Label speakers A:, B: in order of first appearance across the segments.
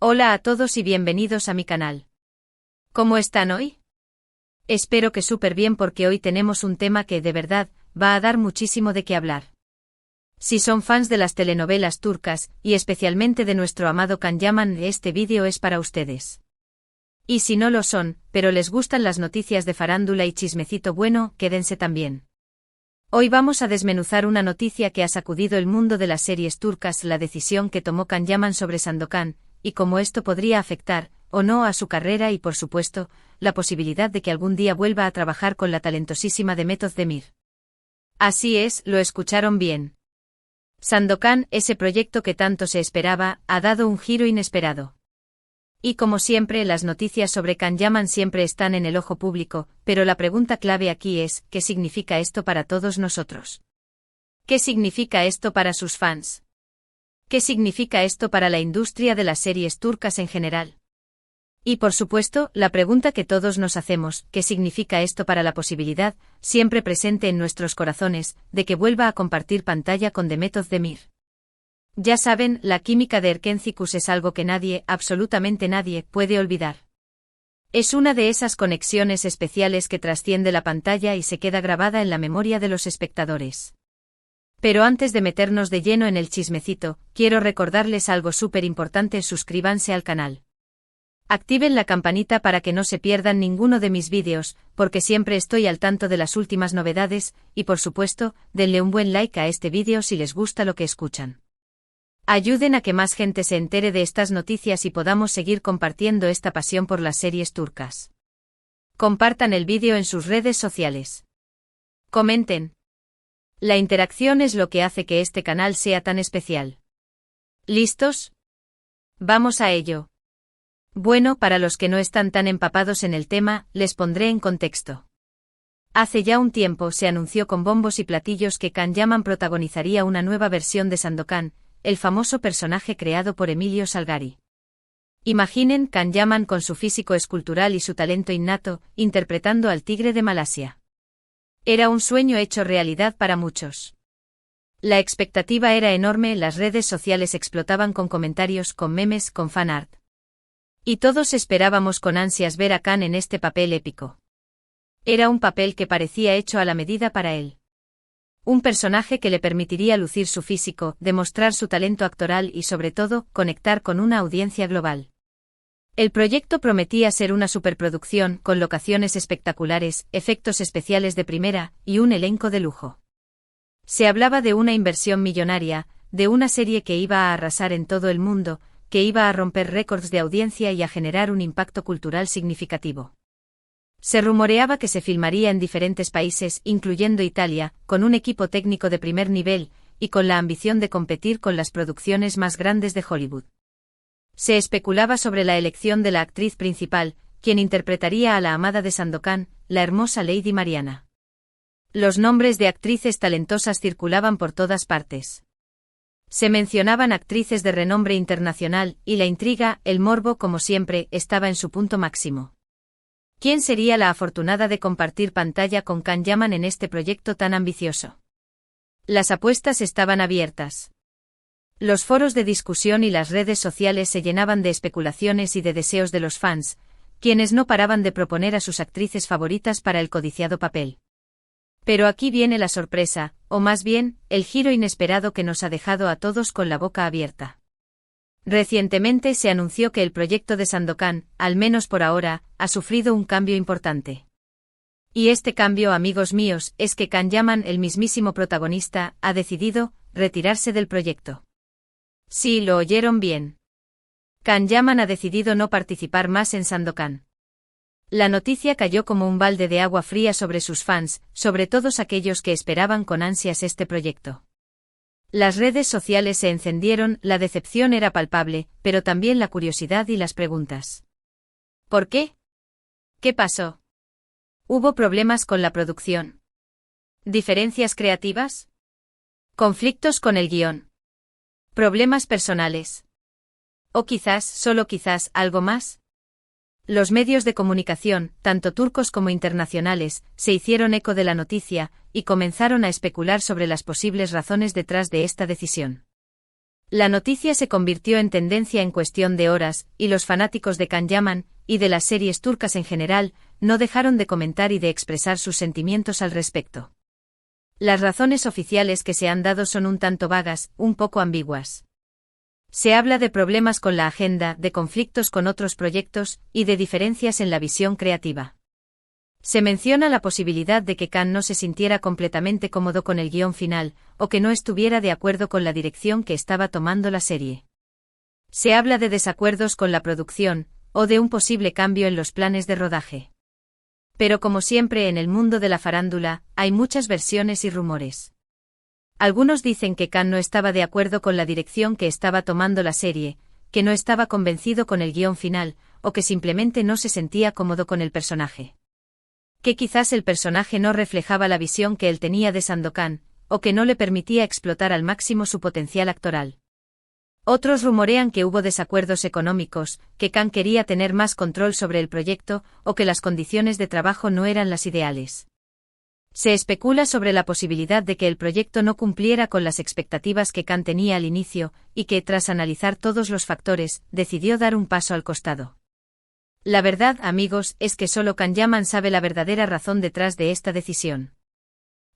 A: Hola a todos y bienvenidos a mi canal. ¿Cómo están hoy? Espero que súper bien porque hoy tenemos un tema que de verdad va a dar muchísimo de qué hablar. Si son fans de las telenovelas turcas, y especialmente de nuestro amado Can Yaman, este vídeo es para ustedes. Y si no lo son, pero les gustan las noticias de farándula y chismecito bueno, quédense también. Hoy vamos a desmenuzar una noticia que ha sacudido el mundo de las series turcas, la decisión que tomó Can Yaman sobre Sandokan, y cómo esto podría afectar, o no, a su carrera y por supuesto, la posibilidad de que algún día vuelva a trabajar con la talentosísima Demet Özdemir. Así es, lo escucharon bien. Sandokan, ese proyecto que tanto se esperaba, ha dado un giro inesperado. Y como siempre, las noticias sobre Can Yaman siempre están en el ojo público, pero la pregunta clave aquí es, ¿qué significa esto para todos nosotros? ¿Qué significa esto para sus fans? ¿Qué significa esto para la industria de las series turcas en general? Y por supuesto, la pregunta que todos nos hacemos, ¿qué significa esto para la posibilidad, siempre presente en nuestros corazones, de que vuelva a compartir pantalla con Demet Özdemir? Ya saben, la química de Erkencikus es algo que nadie, absolutamente nadie, puede olvidar. Es una de esas conexiones especiales que trasciende la pantalla y se queda grabada en la memoria de los espectadores. Pero antes de meternos de lleno en el chismecito, quiero recordarles algo súper importante: suscríbanse al canal. Activen la campanita para que no se pierdan ninguno de mis vídeos, porque siempre estoy al tanto de las últimas novedades, y por supuesto, denle un buen like a este vídeo si les gusta lo que escuchan. Ayuden a que más gente se entere de estas noticias y podamos seguir compartiendo esta pasión por las series turcas. Compartan el vídeo en sus redes sociales. Comenten. La interacción es lo que hace que este canal sea tan especial. ¿Listos? Vamos a ello. Bueno, para los que no están tan empapados en el tema, les pondré en contexto. Hace ya un tiempo se anunció con bombos y platillos que Can Yaman protagonizaría una nueva versión de Sandokan, el famoso personaje creado por Emilio Salgari. Imaginen Can Yaman con su físico escultural y su talento innato, interpretando al tigre de Malasia. Era un sueño hecho realidad para muchos. La expectativa era enorme, las redes sociales explotaban con comentarios, con memes, con fanart. Y todos esperábamos con ansias ver a Can en este papel épico. Era un papel que parecía hecho a la medida para él. Un personaje que le permitiría lucir su físico, demostrar su talento actoral y sobre todo, conectar con una audiencia global. El proyecto prometía ser una superproducción, con locaciones espectaculares, efectos especiales de primera, y un elenco de lujo. Se hablaba de una inversión millonaria, de una serie que iba a arrasar en todo el mundo, que iba a romper récords de audiencia y a generar un impacto cultural significativo. Se rumoreaba que se filmaría en diferentes países, incluyendo Italia, con un equipo técnico de primer nivel, y con la ambición de competir con las producciones más grandes de Hollywood. Se especulaba sobre la elección de la actriz principal, quien interpretaría a la amada de Sandokan, la hermosa Lady Mariana. Los nombres de actrices talentosas circulaban por todas partes. Se mencionaban actrices de renombre internacional, y la intriga, el morbo como siempre, estaba en su punto máximo. ¿Quién sería la afortunada de compartir pantalla con Can Yaman en este proyecto tan ambicioso? Las apuestas estaban abiertas. Los foros de discusión y las redes sociales se llenaban de especulaciones y de deseos de los fans, quienes no paraban de proponer a sus actrices favoritas para el codiciado papel. Pero aquí viene la sorpresa, o más bien, el giro inesperado que nos ha dejado a todos con la boca abierta. Recientemente se anunció que el proyecto de Sandokan, al menos por ahora, ha sufrido un cambio importante. Y este cambio, amigos míos, es que Can Yaman, el mismísimo protagonista, ha decidido retirarse del proyecto. Sí, lo oyeron bien. Can Yaman ha decidido no participar más en Sandokan. La noticia cayó como un balde de agua fría sobre sus fans, sobre todos aquellos que esperaban con ansias este proyecto. Las redes sociales se encendieron, la decepción era palpable, pero también la curiosidad y las preguntas. ¿Por qué? ¿Qué pasó? ¿Hubo problemas con la producción? ¿Diferencias creativas? ¿Conflictos con el guión? ¿Problemas personales? ¿O quizás, solo quizás, algo más? Los medios de comunicación, tanto turcos como internacionales, se hicieron eco de la noticia, y comenzaron a especular sobre las posibles razones detrás de esta decisión. La noticia se convirtió en tendencia en cuestión de horas, y los fanáticos de Can Yaman, y de las series turcas en general, no dejaron de comentar y de expresar sus sentimientos al respecto. Las razones oficiales que se han dado son un tanto vagas, un poco ambiguas. Se habla de problemas con la agenda, de conflictos con otros proyectos, y de diferencias en la visión creativa. Se menciona la posibilidad de que Can no se sintiera completamente cómodo con el guión final, o que no estuviera de acuerdo con la dirección que estaba tomando la serie. Se habla de desacuerdos con la producción, o de un posible cambio en los planes de rodaje. Pero como siempre en el mundo de la farándula, hay muchas versiones y rumores. Algunos dicen que Can no estaba de acuerdo con la dirección que estaba tomando la serie, que no estaba convencido con el guión final, o que simplemente no se sentía cómodo con el personaje. Que quizás el personaje no reflejaba la visión que él tenía de Sandokan, o que no le permitía explotar al máximo su potencial actoral. Otros rumorean que hubo desacuerdos económicos, que Can quería tener más control sobre el proyecto, o que las condiciones de trabajo no eran las ideales. Se especula sobre la posibilidad de que el proyecto no cumpliera con las expectativas que Can tenía al inicio, y que, tras analizar todos los factores, decidió dar un paso al costado. La verdad, amigos, es que solo Can Yaman sabe la verdadera razón detrás de esta decisión.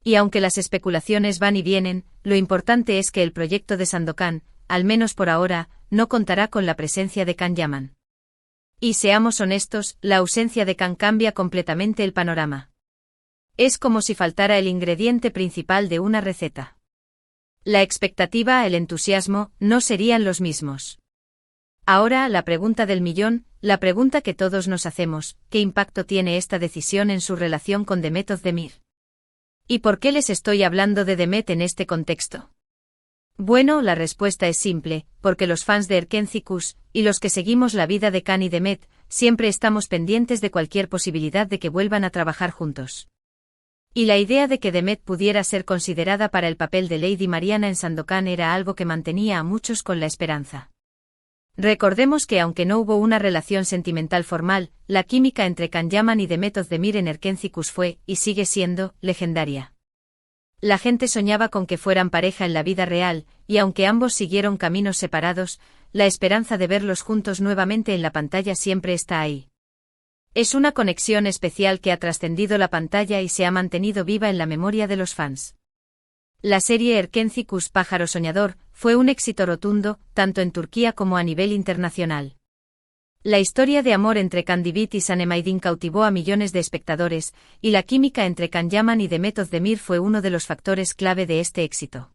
A: Y aunque las especulaciones van y vienen, lo importante es que el proyecto de Sandokan, al menos por ahora, no contará con la presencia de Can Yaman. Y seamos honestos, la ausencia de Can cambia completamente el panorama. Es como si faltara el ingrediente principal de una receta. La expectativa, el entusiasmo, no serían los mismos. Ahora, la pregunta del millón, la pregunta que todos nos hacemos: ¿qué impacto tiene esta decisión en su relación con Demet Özdemir? ¿Y por qué les estoy hablando de Demet en este contexto? Bueno, la respuesta es simple, porque los fans de Erkenci Kuş, y los que seguimos la vida de Can y Demet, siempre estamos pendientes de cualquier posibilidad de que vuelvan a trabajar juntos. Y la idea de que Demet pudiera ser considerada para el papel de Lady Mariana en Sandokan era algo que mantenía a muchos con la esperanza. Recordemos que aunque no hubo una relación sentimental formal, la química entre Can Yaman y Demet Özdemir en Erkenci Kuş fue, y sigue siendo, legendaria. La gente soñaba con que fueran pareja en la vida real, y aunque ambos siguieron caminos separados, la esperanza de verlos juntos nuevamente en la pantalla siempre está ahí. Es una conexión especial que ha trascendido la pantalla y se ha mantenido viva en la memoria de los fans. La serie Erkenci Kuş Pájaro Soñador fue un éxito rotundo, tanto en Turquía como a nivel internacional. La historia de amor entre Kandibit y Sanem cautivó a millones de espectadores, y la química entre Can Yaman y Demet Özdemir fue uno de los factores clave de este éxito.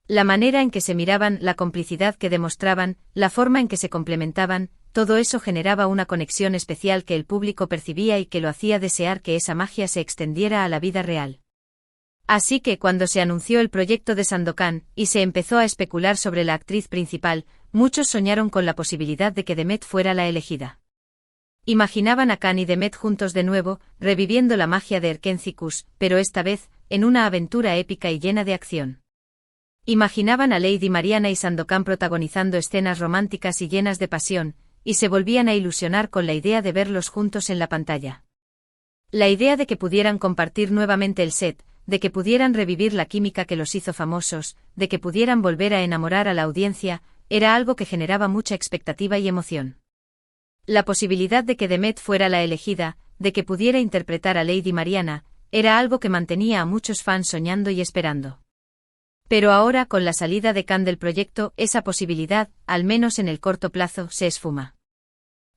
A: La manera en que se miraban, la complicidad que demostraban, la forma en que se complementaban, todo eso generaba una conexión especial que el público percibía y que lo hacía desear que esa magia se extendiera a la vida real. Así que cuando se anunció el proyecto de Sandokan, y se empezó a especular sobre la actriz principal, muchos soñaron con la posibilidad de que Demet fuera la elegida. Imaginaban a Can y Demet juntos de nuevo, reviviendo la magia de Erkenci Kuş, pero esta vez, en una aventura épica y llena de acción. Imaginaban a Lady Mariana y Sandokan protagonizando escenas románticas y llenas de pasión, y se volvían a ilusionar con la idea de verlos juntos en la pantalla. La idea de que pudieran compartir nuevamente el set, de que pudieran revivir la química que los hizo famosos, de que pudieran volver a enamorar a la audiencia, era algo que generaba mucha expectativa y emoción. La posibilidad de que Demet fuera la elegida, de que pudiera interpretar a Lady Mariana, era algo que mantenía a muchos fans soñando y esperando. Pero ahora, con la salida de Can del proyecto, esa posibilidad, al menos en el corto plazo, se esfuma.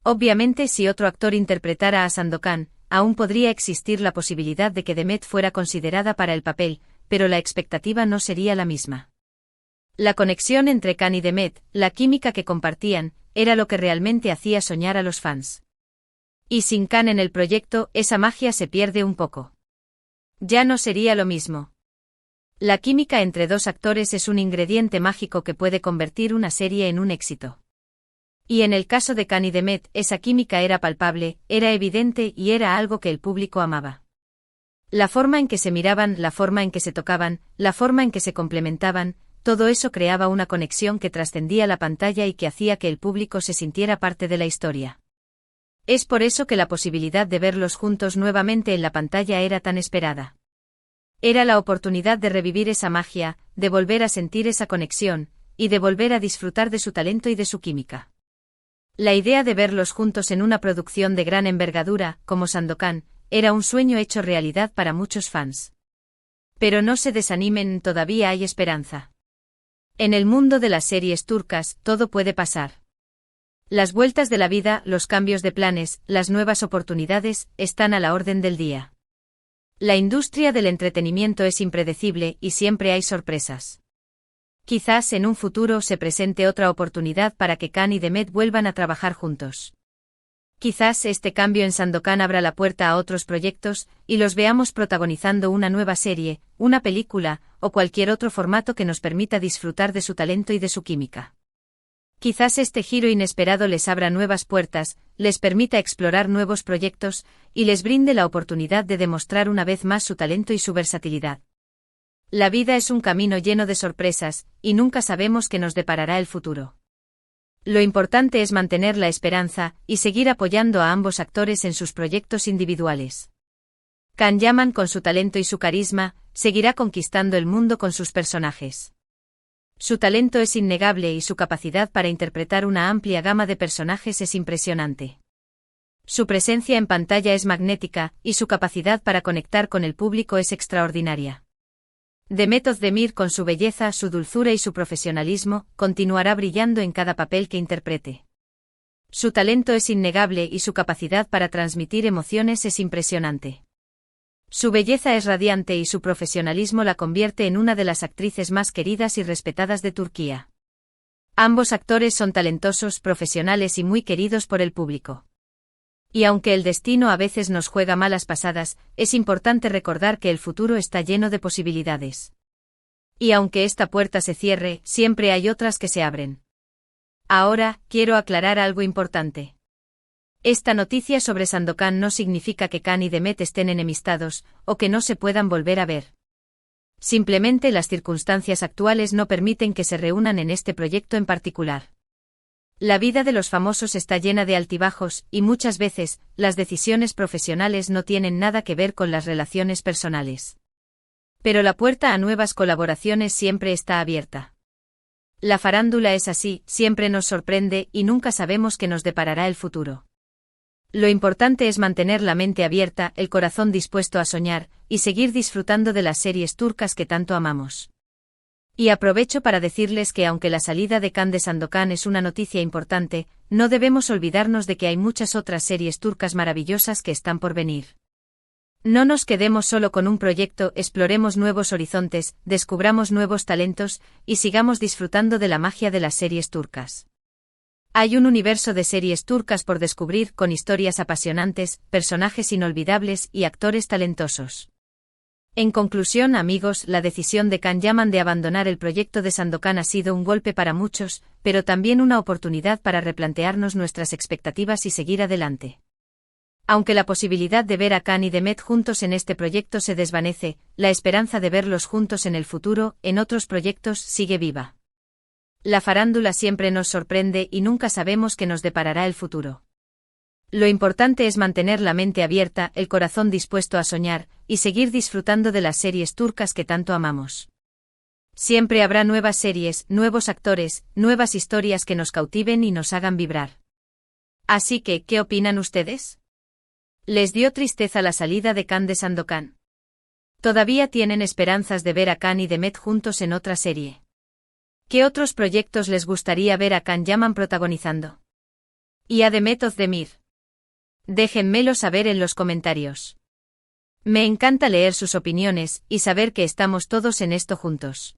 A: Obviamente, si otro actor interpretara a Sandokan, aún podría existir la posibilidad de que Demet fuera considerada para el papel, pero la expectativa no sería la misma. La conexión entre Can y Demet, la química que compartían, era lo que realmente hacía soñar a los fans. Y sin Can en el proyecto, esa magia se pierde un poco. Ya no sería lo mismo. La química entre dos actores es un ingrediente mágico que puede convertir una serie en un éxito. Y en el caso de Can y Demet, esa química era palpable, era evidente y era algo que el público amaba. La forma en que se miraban, la forma en que se tocaban, la forma en que se complementaban, todo eso creaba una conexión que trascendía la pantalla y que hacía que el público se sintiera parte de la historia. Es por eso que la posibilidad de verlos juntos nuevamente en la pantalla era tan esperada. Era la oportunidad de revivir esa magia, de volver a sentir esa conexión, y de volver a disfrutar de su talento y de su química. La idea de verlos juntos en una producción de gran envergadura, como Sandokan, era un sueño hecho realidad para muchos fans. Pero no se desanimen, todavía hay esperanza. En el mundo de las series turcas, todo puede pasar. Las vueltas de la vida, los cambios de planes, las nuevas oportunidades, están a la orden del día. La industria del entretenimiento es impredecible y siempre hay sorpresas. Quizás en un futuro se presente otra oportunidad para que Can y Demet vuelvan a trabajar juntos. Quizás este cambio en Sandokan abra la puerta a otros proyectos, y los veamos protagonizando una nueva serie, una película, o cualquier otro formato que nos permita disfrutar de su talento y de su química. Quizás este giro inesperado les abra nuevas puertas, les permita explorar nuevos proyectos, y les brinde la oportunidad de demostrar una vez más su talento y su versatilidad. La vida es un camino lleno de sorpresas, y nunca sabemos qué nos deparará el futuro. Lo importante es mantener la esperanza, y seguir apoyando a ambos actores en sus proyectos individuales. Can Yaman, con su talento y su carisma, seguirá conquistando el mundo con sus personajes. Su talento es innegable y su capacidad para interpretar una amplia gama de personajes es impresionante. Su presencia en pantalla es magnética, y su capacidad para conectar con el público es extraordinaria. Demet Özdemir, con su belleza, su dulzura y su profesionalismo, continuará brillando en cada papel que interprete. Su talento es innegable y su capacidad para transmitir emociones es impresionante. Su belleza es radiante y su profesionalismo la convierte en una de las actrices más queridas y respetadas de Turquía. Ambos actores son talentosos, profesionales y muy queridos por el público. Y aunque el destino a veces nos juega malas pasadas, es importante recordar que el futuro está lleno de posibilidades. Y aunque esta puerta se cierre, siempre hay otras que se abren. Ahora, quiero aclarar algo importante. Esta noticia sobre Sandokan no significa que Can y Demet estén enemistados, o que no se puedan volver a ver. Simplemente las circunstancias actuales no permiten que se reúnan en este proyecto en particular. La vida de los famosos está llena de altibajos, y muchas veces, las decisiones profesionales no tienen nada que ver con las relaciones personales. Pero la puerta a nuevas colaboraciones siempre está abierta. La farándula es así, siempre nos sorprende y nunca sabemos qué nos deparará el futuro. Lo importante es mantener la mente abierta, el corazón dispuesto a soñar, y seguir disfrutando de las series turcas que tanto amamos. Y aprovecho para decirles que aunque la salida de Can de Sandokan es una noticia importante, no debemos olvidarnos de que hay muchas otras series turcas maravillosas que están por venir. No nos quedemos solo con un proyecto, exploremos nuevos horizontes, descubramos nuevos talentos, y sigamos disfrutando de la magia de las series turcas. Hay un universo de series turcas por descubrir, con historias apasionantes, personajes inolvidables y actores talentosos. En conclusión, amigos, la decisión de Can Yaman de abandonar el proyecto de Sandokan ha sido un golpe para muchos, pero también una oportunidad para replantearnos nuestras expectativas y seguir adelante. Aunque la posibilidad de ver a Can y Demet juntos en este proyecto se desvanece, la esperanza de verlos juntos en el futuro, en otros proyectos, sigue viva. La farándula siempre nos sorprende y nunca sabemos qué nos deparará el futuro. Lo importante es mantener la mente abierta, el corazón dispuesto a soñar, y seguir disfrutando de las series turcas que tanto amamos. Siempre habrá nuevas series, nuevos actores, nuevas historias que nos cautiven y nos hagan vibrar. Así que, ¿qué opinan ustedes? ¿Les dio tristeza la salida de Can de Sandokan? ¿Todavía tienen esperanzas de ver a Can y Demet juntos en otra serie? ¿Qué otros proyectos les gustaría ver a Can Yaman protagonizando? ¿Y a Demet Özdemir? Déjenmelo saber en los comentarios. Me encanta leer sus opiniones y saber que estamos todos en esto juntos.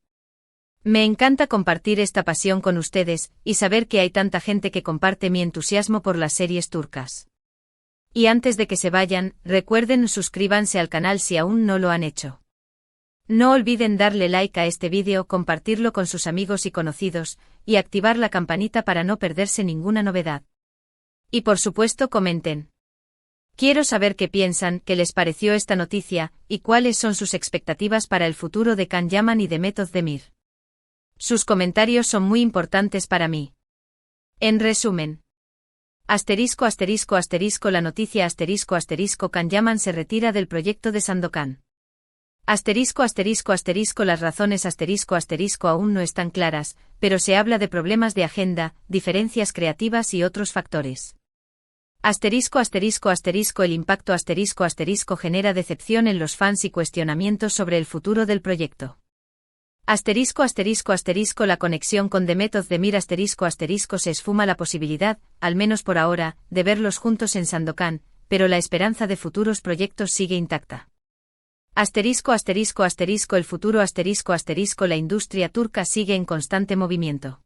A: Me encanta compartir esta pasión con ustedes y saber que hay tanta gente que comparte mi entusiasmo por las series turcas. Y antes de que se vayan, recuerden suscríbanse al canal si aún no lo han hecho. No olviden darle like a este vídeo, compartirlo con sus amigos y conocidos, y activar la campanita para no perderse ninguna novedad. Y por supuesto comenten. Quiero saber qué piensan, qué les pareció esta noticia, y cuáles son sus expectativas para el futuro de Can Yaman y Demet Özdemir. Sus comentarios son muy importantes para mí. En resumen. Asterisco asterisco asterisco la noticia asterisco asterisco Can Yaman se retira del proyecto de Sandokan. Asterisco asterisco asterisco las razones asterisco asterisco aún no están claras, pero se habla de problemas de agenda, diferencias creativas y otros factores. Asterisco asterisco asterisco el impacto asterisco asterisco genera decepción en los fans y cuestionamientos sobre el futuro del proyecto. Asterisco asterisco asterisco la conexión con The Method de Mir asterisco asterisco se esfuma la posibilidad, al menos por ahora, de verlos juntos en Sandokan, pero la esperanza de futuros proyectos sigue intacta. Asterisco asterisco asterisco el futuro asterisco asterisco la industria turca sigue en constante movimiento.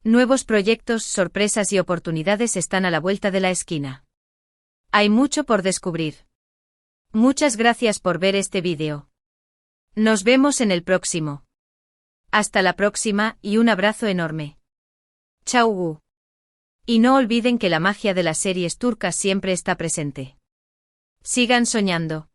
A: Nuevos proyectos, sorpresas y oportunidades están a la vuelta de la esquina. Hay mucho por descubrir. Muchas gracias por ver este vídeo. Nos vemos en el próximo. Hasta la próxima y un abrazo enorme. Chau gu. Y no olviden que la magia de las series turcas siempre está presente. Sigan soñando.